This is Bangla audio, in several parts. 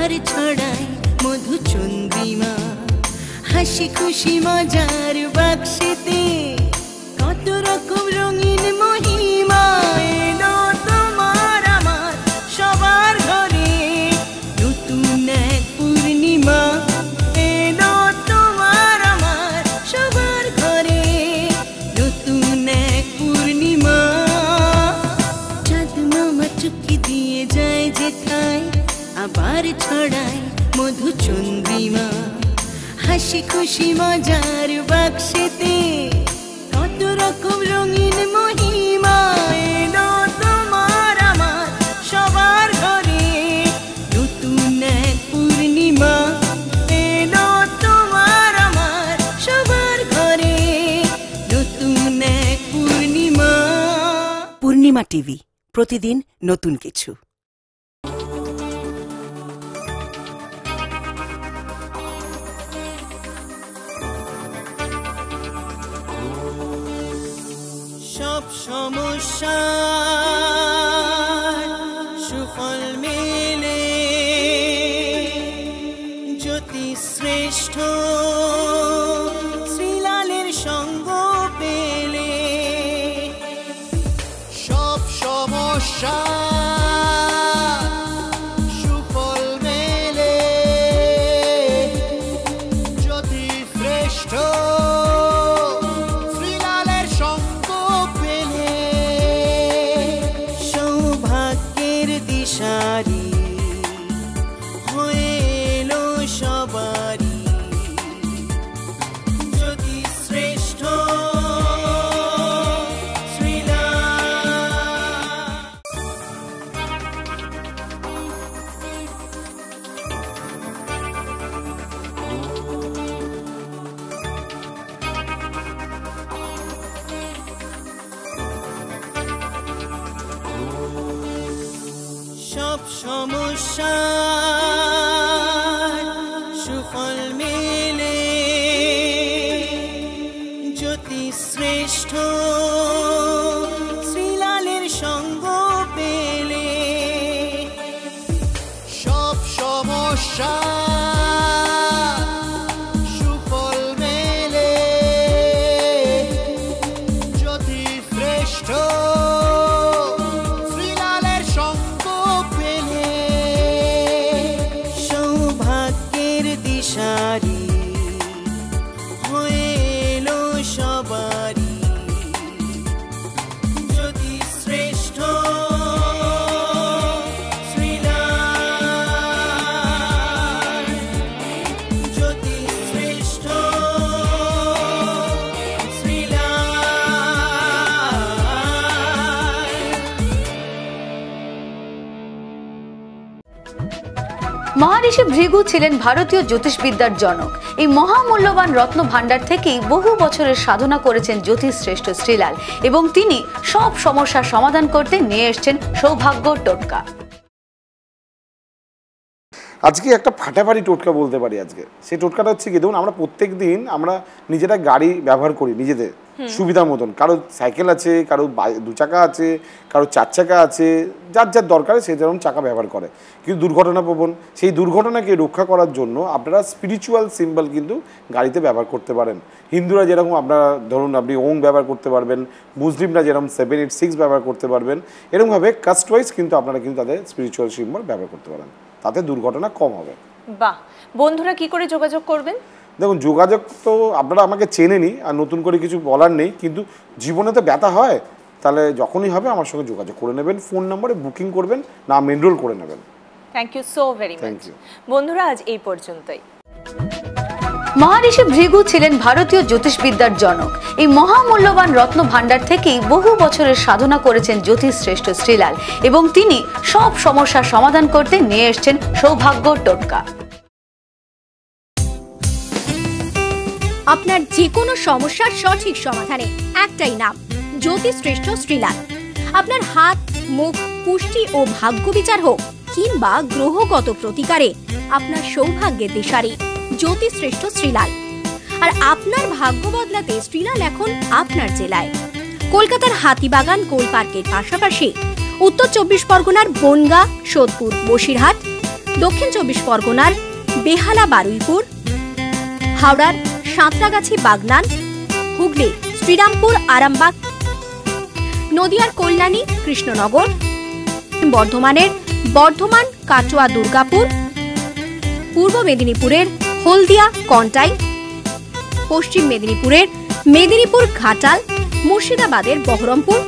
আবার ছড়ায় মধুচন্দ্রিমা। হাসি খুশি মজার বাক্সেতে কত রকম রঙিন মহিমা। এলো তোমার আমার সবার ঘরে নতুন এক পূর্ণিমা। এলো তোমার আমার সবার ঘরে নতুন এক পূর্ণিমা। চাঁদ মামা চুক্তি দিয়ে যায় যেথায় আবার ছড়ায় মধুচন্দ্রিমা। হাসি খুশি মজার বাক্সেতে কত রকম রঙিন মহিমা। এলো তোমার আমার সবার ঘরে নতুন এক পূর্ণিমা। এলো তোমার আমার সবার ঘরে নতুন এক পূর্ণিমা। পূর্ণিমা টিভি, প্রতিদিন নতুন কিছু। সব সমস্যা সুফল মেলে জ্যোতিশ্রেষ্ঠ শ্রীলালের সঙ্গ পেলে। সব সমস্যা সুফল মেলে জ্যোতিশ্রেষ্ঠ শ্রীলালের সঙ্গ পেলে। সৌভাগ্যের দিশারি হয়ে এলো সবারই জ্যোতিশ্রেষ্ঠ সব সমস্যা সুফল মেলে জ্যোতিশ্রেষ্ঠ শ্রীলালের সঙ্গ পেলে। সব সমস্যা সুফল মেলে জ্যোতিশ্রেষ্ঠ শ্রীলালের সঙ্গ পেলে। সৌভাগ্যের দিশারি হয়ে এলো সবারই জ্যোতিশ্রেষ্ঠ শ্রীলাল। জ্যোতিশ্রেষ্ঠ মহারিষি ভৃগু ছিলেন ভারতীয় জ্যোতিষবিদ্যার জনক। এই মহামূল্যবান রত্ন ভাণ্ডার থেকেই বহু বছরের সাধনা করেছেন জ্যোতিষশ্রেষ্ঠ শ্রীলাল, এবং তিনি সব সমস্যার সমাধান করতে নিয়ে এসেছেন সৌভাগ্য টোটকা। আজকে একটা ফাটাফাটি টোটকা বলতে পারি আজকে। সেই টোটকাটা হচ্ছে কি, দেখুন আমরা প্রত্যেক দিন আমরা নিজেরা গাড়ি ব্যবহার করি নিজেদের সুবিধার মতন। কারো সাইকেল আছে, কারো দু চাকা আছে, কারো চার চাকা আছে, যার যার দরকারে সে যেরকম চাকা ব্যবহার করে। কিন্তু দুর্ঘটনা প্রবণ, সেই দুর্ঘটনাকে রক্ষা করার জন্য আপনারা স্পিরিচুয়াল সিম্বল কিন্তু গাড়িতে ব্যবহার করতে পারেন। হিন্দুরা যেরকম আপনারা ধরুন আপনি ওং ব্যবহার করতে পারবেন, মুসলিমরা যেরকম 786 ব্যবহার করতে পারবেন, এরকমভাবে কাস্টওয়াইজ কিন্তু আপনারা কিন্তু তাদের স্পিরিচুয়াল সিম্বল ব্যবহার করতে পারেন, তাতে দুর্ঘটনা কম হবে। বাহ, বন্ধুরা কি করে যোগাযোগ করবেন? দেখুন যোগাযোগ তো আপনারা আমাকে চেনেনি, আর নতুন করে কিছু বলার নেই, কিন্তু জীবনে তো ব্যথা হয়, তাহলে যখনই হবে আমার সঙ্গে যোগাযোগ করে নেবেন, ফোন নম্বরে বুকিং করবেন, নাম এনরোল করে নেবেন। Thank you so very much. বন্ধুরা আজ এই পর্যন্তই। মহারিষি ভৃগু ছিলেন ভারতীয় জ্যোতিষবিদ্যার জনক। এই মহামূল্যবান রত্ন ভাণ্ডার থেকেই বহু বছরের সাধনা করেছেন জ্যোতিষশ্রেষ্ঠ শ্রীলাল, এবং তিনি সব সমস্যার সমাধান করতে নিয়ে এসেছেন সৌভাগ্য টোটকা। আপনার যে কোনো সমস্যার সঠিক সমাধানে একটাই নাম, জ্যোতিষশ্রেষ্ঠ শ্রীলাল। আপনার হাত, মুখ, পুষ্টি ও ভাগ্য বিচার হোক কিংবা গ্রহগত প্রতিকারে আপনার সৌভাগ্যের দিশারি জ্যোতিষশ্রেষ্ঠ শ্রীলাল। আর আপনার ভাগ্য বদলাতে শ্রীলাল এখন আপনার জেলায়। কলকাতার হাতিবাগান কোল পার্কের পাশাপাশি উত্তর 24 পরগনার বনগাঁ, সোদপুর, বসিরহাট, দক্ষিণ 24 পরগনার বেহালা বারুইপুর, হাওড়ার সাঁতরাগাছি বাগনান, হুগলি শ্রীরামপুর আরামবাগ, নদিয়ার কল্যাণী কৃষ্ণনগর, বর্ধমানের বর্ধমান কাটোয়া দুর্গাপুর, পূর্ব মেদিনীপুরের হলদিয়া কন্টাই, পশ্চিম মেদিনীপুরের মেদিনীপুর ঘাটাল, মুর্শিদাবাদের বহরমপুর,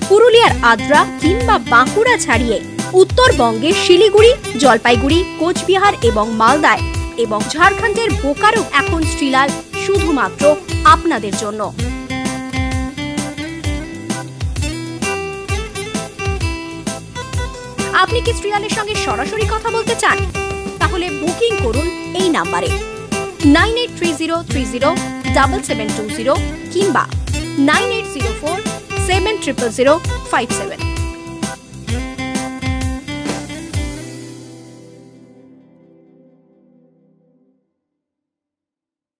পুরুলিয়ার আদ্রা কিংবা বাঁকুড়া ছাড়িয়ে উত্তরবঙ্গের শিলিগুড়ি, জলপাইগুড়ি, কোচবিহার এবং মালদায় এবং ঝাড়খণ্ডের বোকারো এখন শ্রীলাল শুধুমাত্র আপনাদের জন্য। আপনি কি শ্রীলালের সঙ্গে সরাসরি কথা বলতে চান? তাহলে বুকিং করুন এই নাম্বারে 9830307720 কিংবা 9804700057।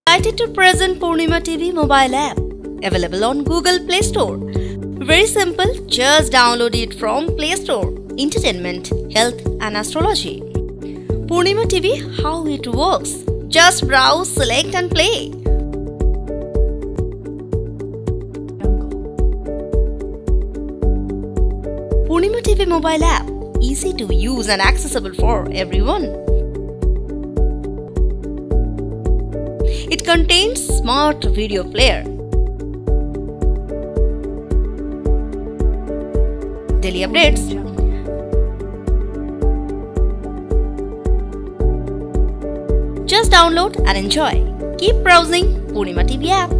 Excited to present Purnima TV mobile app, available on Google Play Store. Very simple, just download it from Play Store. Entertainment, health and astrology. Purnima TV, how it works? Just browse, select and play. Purnima TV mobile app, easy to use and accessible for everyone. It contains smart video player, daily updates, just download and enjoy. Keep browsing Purnima TV app.